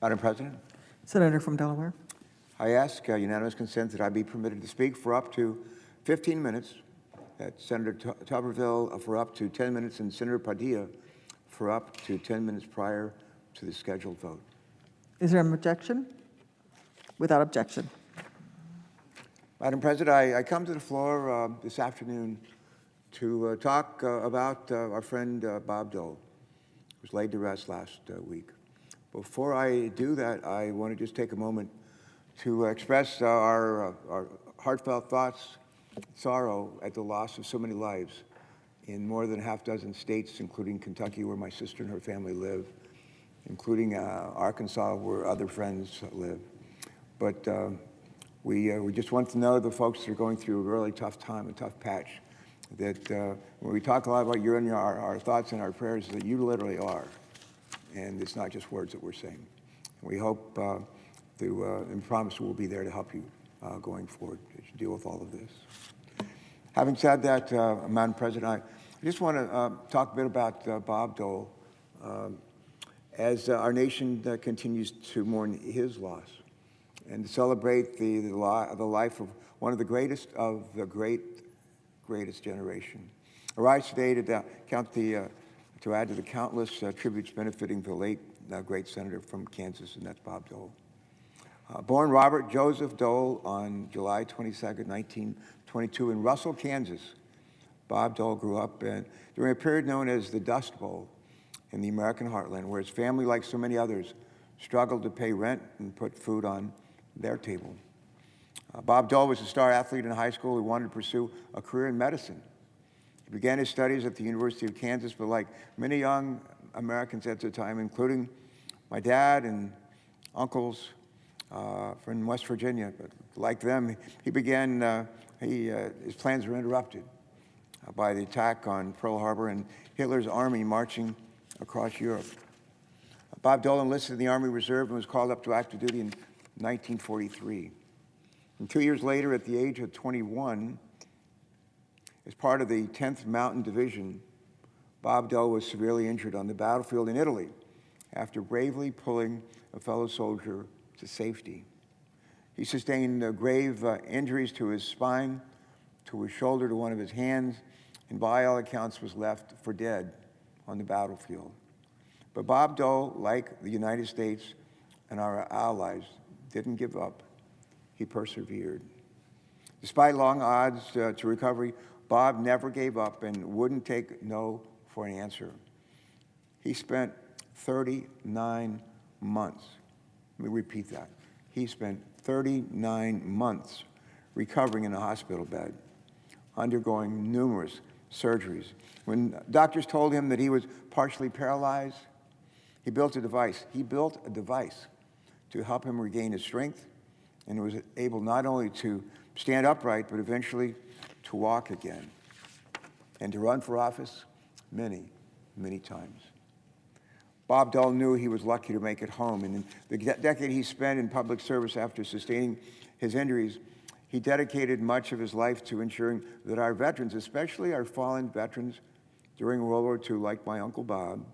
Madam President, Senator from Delaware. I ask unanimous consent that I be permitted to speak for up to 15 minutes, that Senator Tuberville for up to 10 minutes, and Senator Padilla for up to 10 minutes prior to the scheduled vote. Is there an objection? Without objection. Madam President, I come to the floor this afternoon to talk about our friend Bob Dole, who was laid to rest last week. Before I do that, I want to just take a moment to express our heartfelt thoughts, sorrow at the loss of so many lives in more than a half dozen states, including Kentucky, where my sister and her family live, including Arkansas, where other friends live. But we just want to know the folks that are going through a really tough time, a tough patch, that when we talk a lot about you and our thoughts and our prayers, that you literally are. And it's not just words that we're saying. We hope and promise we'll be there to help you going forward as you deal with all of this. Having said that, Madam President, I just want to talk a bit about Bob Dole as our nation continues to mourn his loss and to celebrate the life of one of the greatest of the greatest generation. I rise today to add to the countless tributes benefiting the late great senator from Kansas, and that's Bob Dole. Born Robert Joseph Dole on July 22nd, 1922 in Russell, Kansas, Bob Dole grew up during a period known as the Dust Bowl in the American heartland, where his family, like so many others, struggled to pay rent and put food on their table. Bob Dole was a star athlete in high school who wanted to pursue a career in medicine. He began his studies at the University of Kansas, but like many young Americans at the time, including my dad and uncles from West Virginia, but like them, he began, his plans were interrupted by the attack on Pearl Harbor and Hitler's army marching across Europe. Bob Dole enlisted in the Army Reserve and was called up to active duty in 1943. And 2 years later, at the age of 21, as part of the 10th Mountain Division, Bob Dole was severely injured on the battlefield in Italy after bravely pulling a fellow soldier to safety. He sustained grave injuries to his spine, to his shoulder, to one of his hands, and by all accounts was left for dead on the battlefield. But Bob Dole, like the United States and our allies, didn't give up. He persevered. Despite long odds to recovery, Bob never gave up and wouldn't take no for an answer. He spent 39 months. Let me repeat that. He spent 39 months recovering in a hospital bed, undergoing numerous surgeries. When doctors told him that he was partially paralyzed, he built a device. He built a device to help him regain his strength, and was able not only to stand upright, but eventually to walk again and to run for office many, many times. Bob Dole knew he was lucky to make it home, and in the decade he spent in public service after sustaining his injuries, he dedicated much of his life to ensuring that our veterans, especially our fallen veterans during World War II, like my Uncle Bob,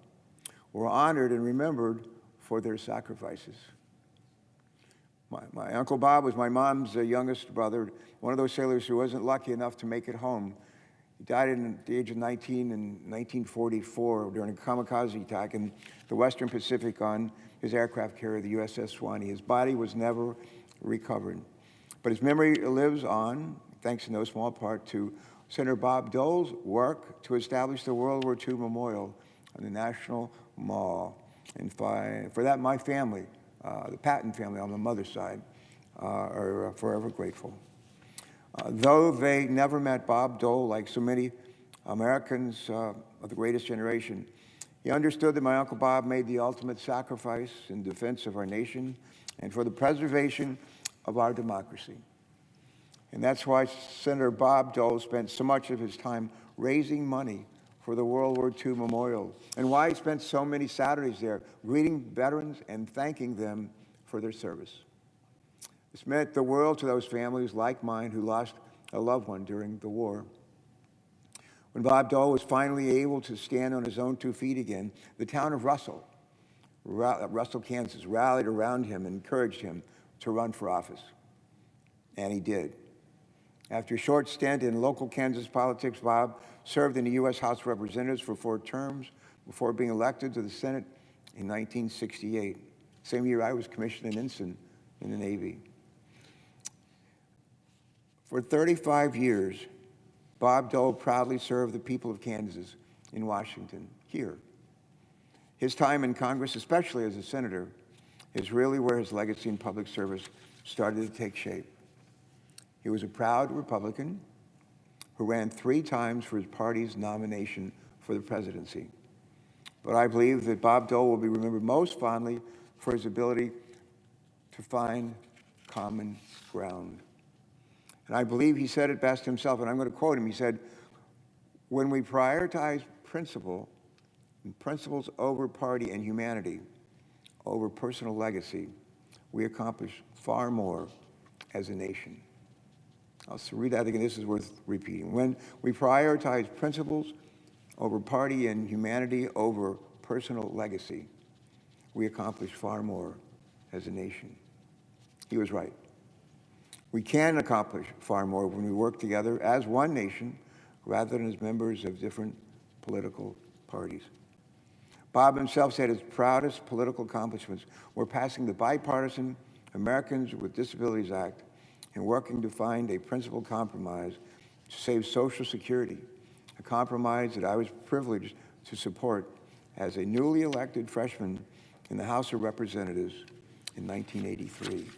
were honored and remembered for their sacrifices. My Uncle Bob was my mom's youngest brother, one of those sailors who wasn't lucky enough to make it home. He died at the age of 19 in 1944 during a kamikaze attack in the Western Pacific on his aircraft carrier, the USS Swanee. His body was never recovered. But his memory lives on, thanks in no small part to Senator Bob Dole's work to establish the World War II Memorial on the National Mall. And for that, my family, the Patton family on my mother's side, are forever grateful. Though they never met Bob Dole, like so many Americans of the greatest generation, he understood that my Uncle Bob made the ultimate sacrifice in defense of our nation and for the preservation of our democracy. And that's why Senator Bob Dole spent so much of his time raising money for the World War II Memorial, and why he spent so many Saturdays there greeting veterans and thanking them for their service. This meant the world to those families like mine who lost a loved one during the war. When Bob Dole was finally able to stand on his own 2 feet again, the town of Russell Russell, Kansas, rallied around him and encouraged him to run for office. And he did. After a short stint in local Kansas politics, Bob served in the U.S. House of Representatives for 4 terms before being elected to the Senate in 1968. Same year I was commissioned an ensign in the Navy. For 35 years, Bob Dole proudly served the people of Kansas in Washington, here. His time in Congress, especially as a senator, is really where his legacy in public service started to take shape. He was a proud Republican who ran 3 times for his party's nomination for the presidency. But I believe that Bob Dole will be remembered most fondly for his ability to find common ground. And I believe he said it best himself, and I'm going to quote him. He said, "When we prioritize principles over party and humanity, over personal legacy, we accomplish far more as a nation." I'll read that again. This is worth repeating. When we prioritize principles over party and humanity, over personal legacy, we accomplish far more as a nation. He was right. We can accomplish far more when we work together as one nation rather than as members of different political parties. Bob himself said his proudest political accomplishments were passing the bipartisan Americans with Disabilities Act and working to find a principled compromise to save Social Security, a compromise that I was privileged to support as a newly elected freshman in the House of Representatives in 1983.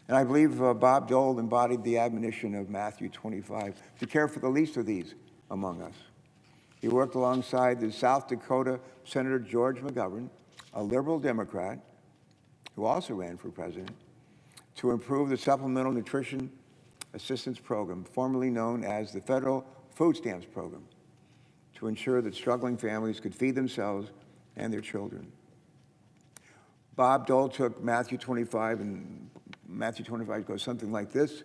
And I believe Bob Dole embodied the admonition of Matthew 25, to care for the least of these among us. He worked alongside the South Dakota Senator George McGovern, a liberal Democrat who also ran for president, to improve the Supplemental Nutrition Assistance Program, formerly known as the Federal Food Stamps Program, to ensure that struggling families could feed themselves and their children. Bob Dole took Matthew 25, and Matthew 25 goes something like this: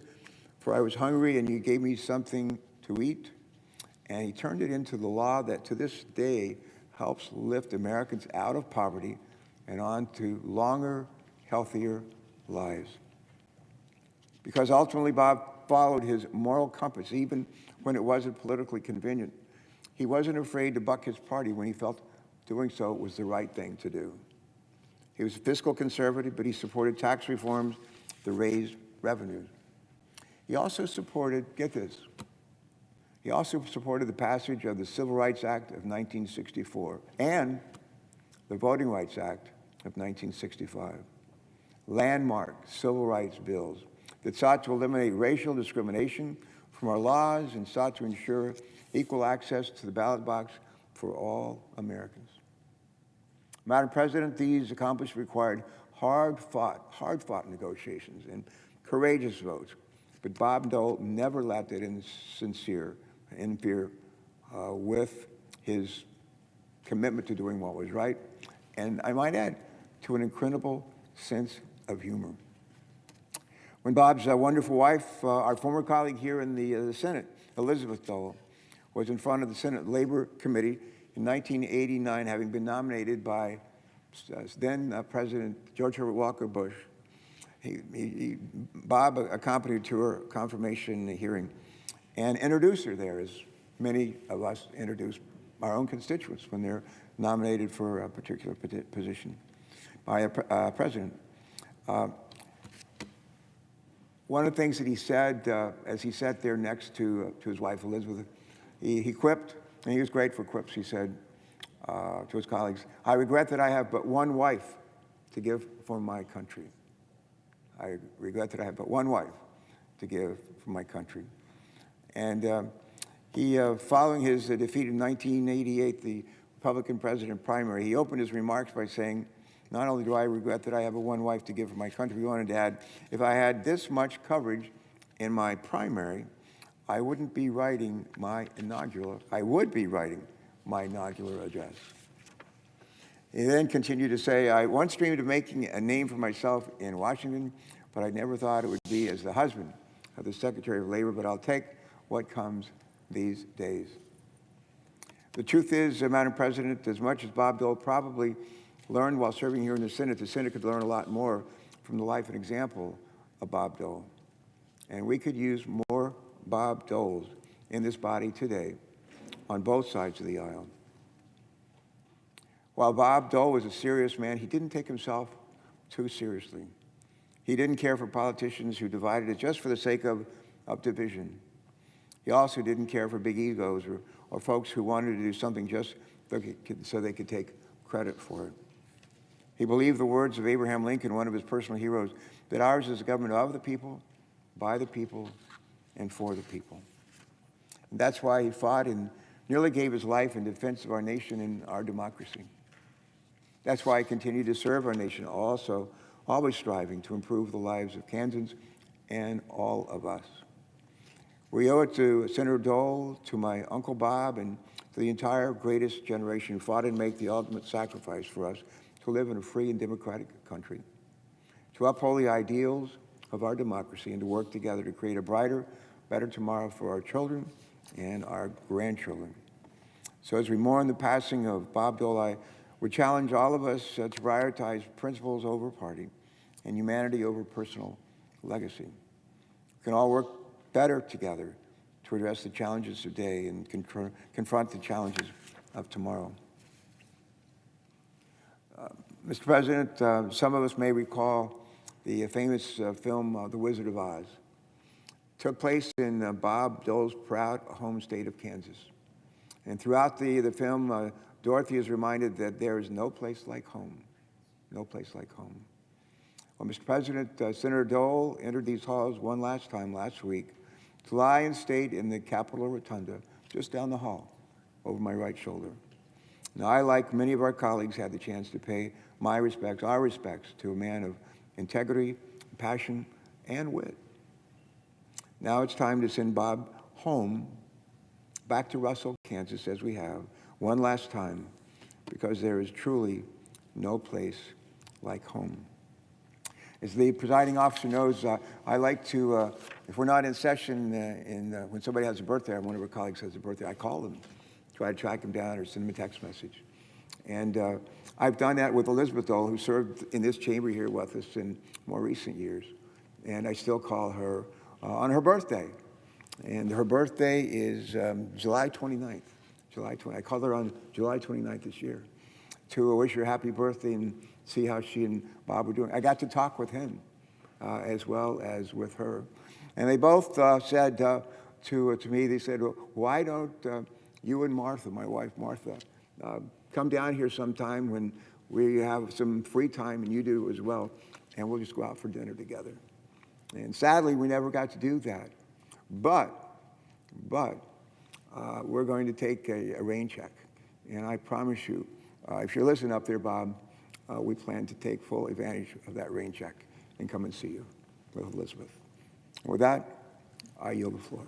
"For I was hungry, and you gave me something to eat." And he turned it into the law that to this day helps lift Americans out of poverty and on to longer, healthier lives. Because ultimately, Bob followed his moral compass, even when it wasn't politically convenient. He wasn't afraid to buck his party when he felt doing so was the right thing to do. He was a fiscal conservative, but he supported tax reforms that raised revenues. He also supported, get this, he also supported the passage of the Civil Rights Act of 1964 and the Voting Rights Act of 1965, landmark civil rights bills that sought to eliminate racial discrimination from our laws and sought to ensure equal access to the ballot box for all Americans. Madam President, these accomplishments required hard-fought negotiations and courageous votes, but Bob Dole never lacked it in fear with his commitment to doing what was right, and I might add, to an incredible sense of humor. When Bob's wonderful wife, our former colleague here in the Senate, Elizabeth Dole, was in front of the Senate Labor Committee in 1989, having been nominated by then President George Herbert Walker Bush, Bob accompanied to her confirmation hearing and introduced her there, as many of us introduce our own constituents when they're nominated for a particular position by a president. One of the things that he said as he sat there next to his wife, Elizabeth, he quipped, and he was great for quips. He said to his colleagues, "I regret that I have but one wife to give for my country. I regret that I have but one wife to give for my country." And following his defeat in 1988, the Republican president primary, he opened his remarks by saying, "Not only do I regret that I have but one wife to give for my country," he wanted to add, "if I had this much coverage in my primary, I would be writing my inaugural address." He then continued to say, "I once dreamed of making a name for myself in Washington, but I never thought it would be as the husband of the Secretary of Labor, but I'll take what comes these days." The truth is, Madam President, as much as Bob Dole probably learned while serving here in the Senate could learn a lot more from the life and example of Bob Dole. And we could use more Bob Doles in this body today on both sides of the aisle. While Bob Dole was a serious man, he didn't take himself too seriously. He didn't care for politicians who divided it just for the sake of division. He also didn't care for big egos or folks who wanted to do something just so they could take credit for it. He believed the words of Abraham Lincoln, one of his personal heroes, that ours is a government of the people, by the people, and for the people. And that's why he fought and nearly gave his life in defense of our nation and our democracy. That's why he continued to serve our nation, also always striving to improve the lives of Kansans and all of us. We owe it to Senator Dole, to my Uncle Bob, and to the entire greatest generation who fought and made the ultimate sacrifice for us to live in a free and democratic country, to uphold the ideals of our democracy, and to work together to create a brighter, better tomorrow for our children and our grandchildren. So as we mourn the passing of Bob Dole, I would challenge all of us to prioritize principles over party and humanity over personal legacy. We can all work better together to address the challenges of today and confront the challenges of tomorrow. Mr. President, some of us may recall the famous film, The Wizard of Oz. It took place in Bob Dole's proud home state of Kansas. And throughout the film, Dorothy is reminded that there is no place like home, no place like home. Well, Mr. President, Senator Dole entered these halls one last time last week to lie in state in the Capitol Rotunda, just down the hall, over my right shoulder. Now, I, like many of our colleagues, had the chance to pay my respects, our respects, to a man of integrity, passion, and wit. Now it's time to send Bob home, back to Russell, Kansas, as we have, one last time, because there is truly no place like home. As the presiding officer knows, I like to, if we're not in session, when somebody has a birthday, or one of our colleagues has a birthday, I call them, try to track them down or send them a text message. And I've done that with Elizabeth Dole, who served in this chamber here with us in more recent years. And I still call her on her birthday. And her birthday is July 29th. I called her on July 29th this year to wish her happy birthday and see how she and Bob were doing. I got to talk with him as well as with her. And they both said to me, they said, well, why don't you and Martha, my wife Martha, come down here sometime when we have some free time, and you do as well, and we'll just go out for dinner together. And sadly, we never got to do that. But we're going to take a rain check. And I promise you, if you're listening up there, Bob, we plan to take full advantage of that rain check and come and see you with Elizabeth. With that, I yield the floor.